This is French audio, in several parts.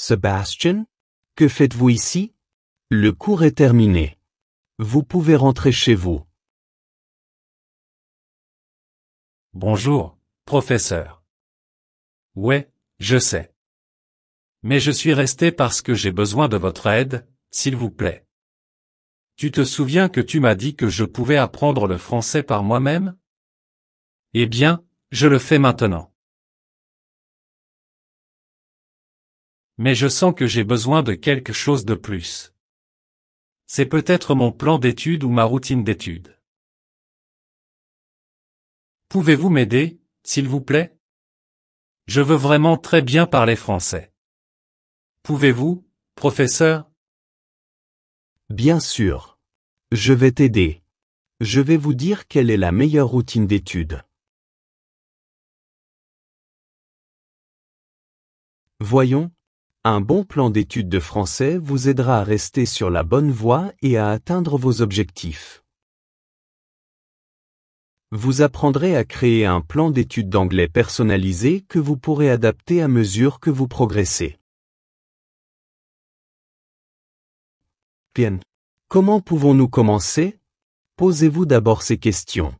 Sebastian? Que faites-vous ici? Le cours est terminé. Vous pouvez rentrer chez vous. Bonjour, professeur. Ouais, je sais. Mais je suis resté parce que j'ai besoin de votre aide, s'il vous plaît. Tu te souviens que tu m'as dit que je pouvais apprendre le français par moi-même? Eh bien, je le fais maintenant. Mais je sens que j'ai besoin de quelque chose de plus. C'est peut-être mon plan d'études ou ma routine d'études. Pouvez-vous m'aider, s'il vous plaît? Je veux vraiment très bien parler français. Pouvez-vous, professeur? Bien sûr. Je vais t'aider. Je vais vous dire quelle est la meilleure routine d'études. Voyons. Un bon plan d'études de français vous aidera à rester sur la bonne voie et à atteindre vos objectifs. Vous apprendrez à créer un plan d'études d'anglais personnalisé que vous pourrez adapter à mesure que vous progressez. Bien. Comment pouvons-nous commencer? Posez-vous d'abord ces questions.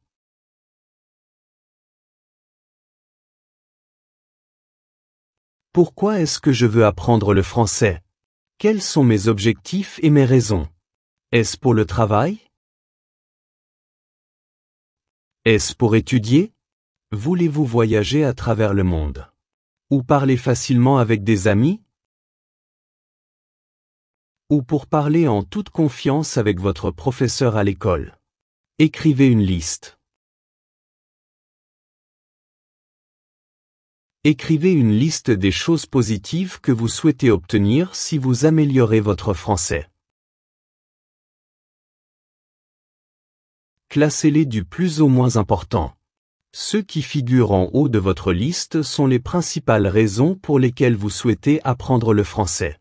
Pourquoi est-ce que je veux apprendre le français? Quels sont mes objectifs et mes raisons? Est-ce pour le travail? Est-ce pour étudier? Voulez-vous voyager à travers le monde? Ou parler facilement avec des amis? Ou pour parler en toute confiance avec votre professeur à l'école? Écrivez une liste. Écrivez une liste des choses positives que vous souhaitez obtenir si vous améliorez votre français. Classez-les du plus au moins important. Ceux qui figurent en haut de votre liste sont les principales raisons pour lesquelles vous souhaitez apprendre le français.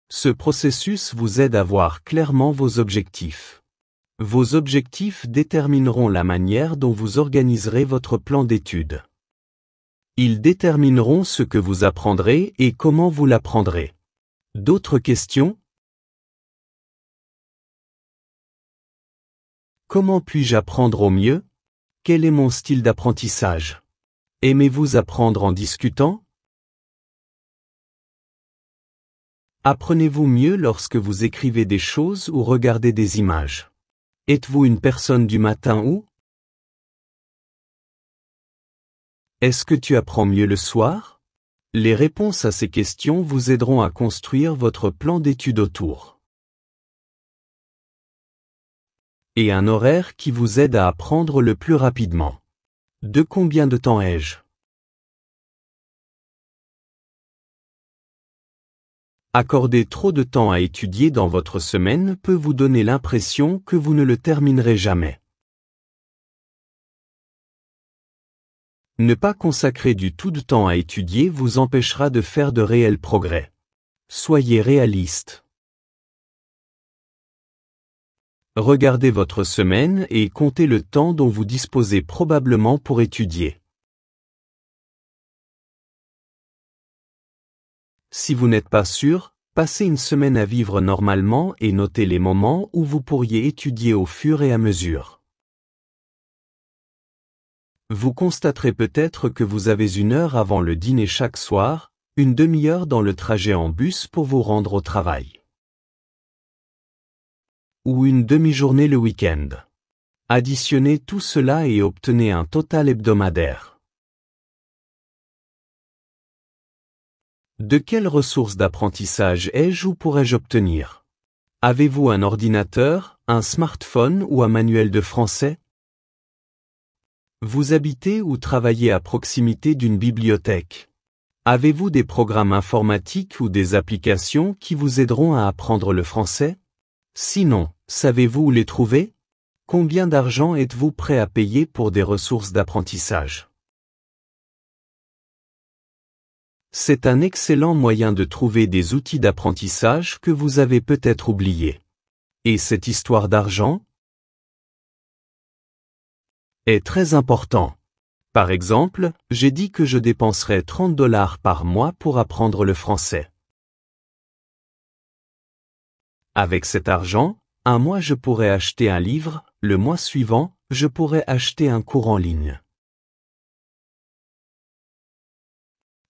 Ce processus vous aide à voir clairement vos objectifs. Vos objectifs détermineront la manière dont vous organiserez votre plan d'études. Ils détermineront ce que vous apprendrez et comment vous l'apprendrez. D'autres questions? Comment puis-je apprendre au mieux? Quel est mon style d'apprentissage? Aimez-vous apprendre en discutant? Apprenez-vous mieux lorsque vous écrivez des choses ou regardez des images? Êtes-vous une personne du matin ou? Est-ce que tu apprends mieux le soir? Les réponses à ces questions vous aideront à construire votre plan d'études autour. Et un horaire qui vous aide à apprendre le plus rapidement. De combien de temps ai-je? Accorder trop de temps à étudier dans votre semaine peut vous donner l'impression que vous ne le terminerez jamais. Ne pas consacrer du tout de temps à étudier vous empêchera de faire de réels progrès. Soyez réaliste. Regardez votre semaine et comptez le temps dont vous disposez probablement pour étudier. Si vous n'êtes pas sûr, passez une semaine à vivre normalement et notez les moments où vous pourriez étudier au fur et à mesure. Vous constaterez peut-être que vous avez 1 heure avant le dîner chaque soir, une demi-heure dans le trajet en bus pour vous rendre au travail. Ou une demi-journée le week-end. Additionnez tout cela et obtenez un total hebdomadaire. De quelles ressources d'apprentissage ai-je ou pourrais-je obtenir? Avez-vous un ordinateur, un smartphone ou un manuel de français? Vous habitez ou travaillez à proximité d'une bibliothèque? Avez-vous des programmes informatiques ou des applications qui vous aideront à apprendre le français? Sinon, savez-vous où les trouver? Combien d'argent êtes-vous prêt à payer pour des ressources d'apprentissage? C'est un excellent moyen de trouver des outils d'apprentissage que vous avez peut-être oubliés. Et cette histoire d'argent est très important. Par exemple, j'ai dit que je dépenserais $30 par mois pour apprendre le français. Avec cet argent, un mois je pourrais acheter un livre, le mois suivant, je pourrais acheter un cours en ligne.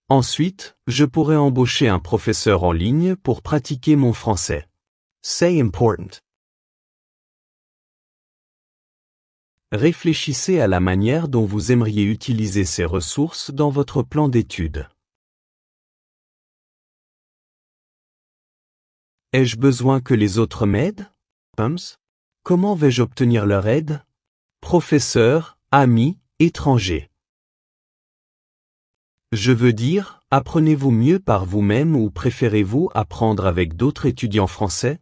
Ensuite, je pourrais embaucher un professeur en ligne pour pratiquer mon français. Say important. Réfléchissez à la manière dont vous aimeriez utiliser ces ressources dans votre plan d'études. Ai-je besoin que les autres m'aident? Comment vais-je obtenir leur aide? Professeurs, amis, étrangers. Je veux dire, apprenez-vous mieux par vous-même ou préférez-vous apprendre avec d'autres étudiants français?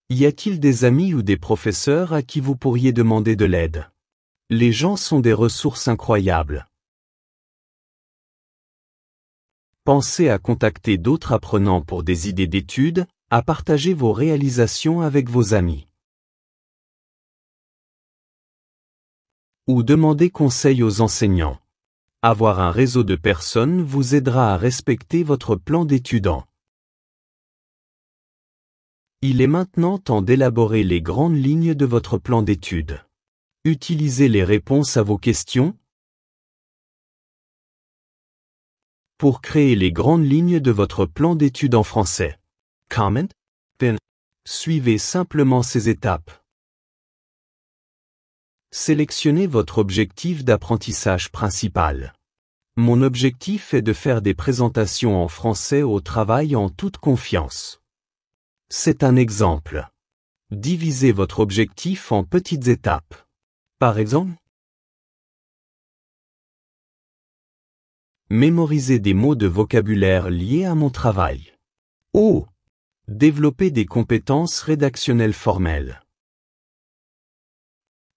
Y a-t-il des amis ou des professeurs à qui vous pourriez demander de l'aide? Les gens sont des ressources incroyables. Pensez à contacter d'autres apprenants pour des idées d'études, à partager vos réalisations avec vos amis. Ou demandez conseil aux enseignants. Avoir un réseau de personnes vous aidera à respecter votre plan d'étudiant. Il est maintenant temps d'élaborer les grandes lignes de votre plan d'études. Utilisez les réponses à vos questions. Pour créer les grandes lignes de votre plan d'études en français. Comment? Suivez simplement ces étapes. Sélectionnez votre objectif d'apprentissage principal. Mon objectif est de faire des présentations en français au travail en toute confiance. C'est un exemple. Divisez votre objectif en petites étapes. Par exemple, mémoriser des mots de vocabulaire liés à mon travail. Oh! Développer des compétences rédactionnelles formelles.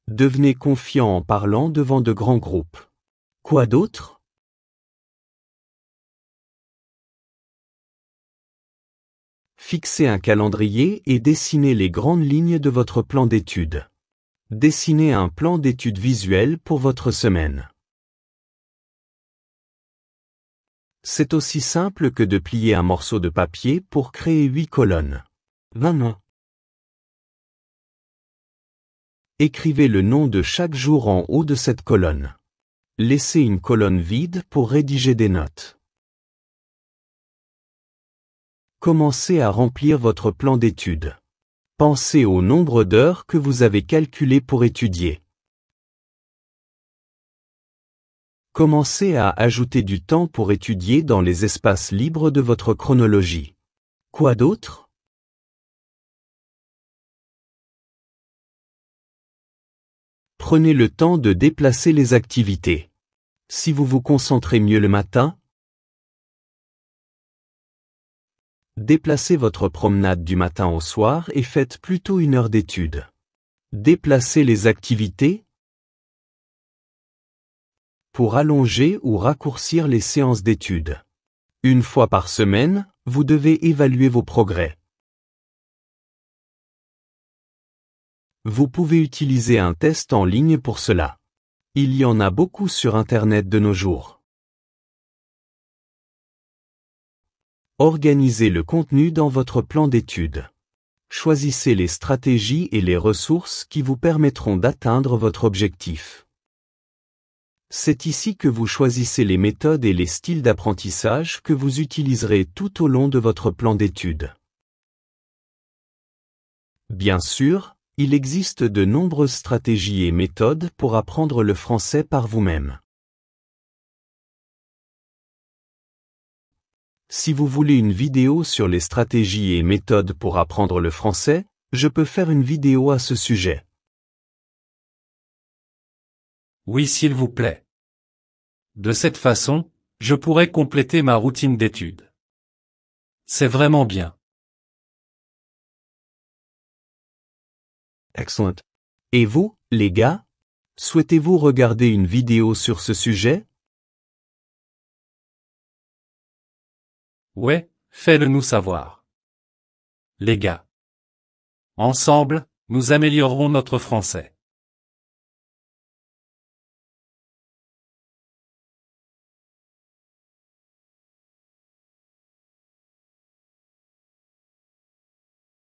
Devenez confiant en parlant devant de grands groupes. Quoi d'autre? Fixez un calendrier et dessinez les grandes lignes de votre plan d'études. Dessinez un plan d'études visuel pour votre semaine. C'est aussi simple que de plier un morceau de papier pour créer 8 colonnes. 20. Écrivez le nom de chaque jour en haut de cette colonne. Laissez une colonne vide pour rédiger des notes. Commencez à remplir votre plan d'études. Pensez au nombre d'heures que vous avez calculé pour étudier. Commencez à ajouter du temps pour étudier dans les espaces libres de votre chronologie. Quoi d'autre? Prenez le temps de déplacer les activités. Si vous vous concentrez mieux le matin, déplacez votre promenade du matin au soir et faites plutôt 1 heure d'études. Déplacez les activités pour allonger ou raccourcir les séances d'études. 1 fois par semaine, vous devez évaluer vos progrès. Vous pouvez utiliser un test en ligne pour cela. Il y en a beaucoup sur Internet de nos jours. Organisez le contenu dans votre plan d'études. Choisissez les stratégies et les ressources qui vous permettront d'atteindre votre objectif. C'est ici que vous choisissez les méthodes et les styles d'apprentissage que vous utiliserez tout au long de votre plan d'études. Bien sûr, il existe de nombreuses stratégies et méthodes pour apprendre le français par vous-même. Si vous voulez une vidéo sur les stratégies et méthodes pour apprendre le français, je peux faire une vidéo à ce sujet. Oui, s'il vous plaît. De cette façon, je pourrai compléter ma routine d'études. C'est vraiment bien. Excellent. Et vous, les gars? Souhaitez-vous regarder une vidéo sur ce sujet? Ouais, faites-le nous savoir. Les gars. Ensemble, nous améliorerons notre français.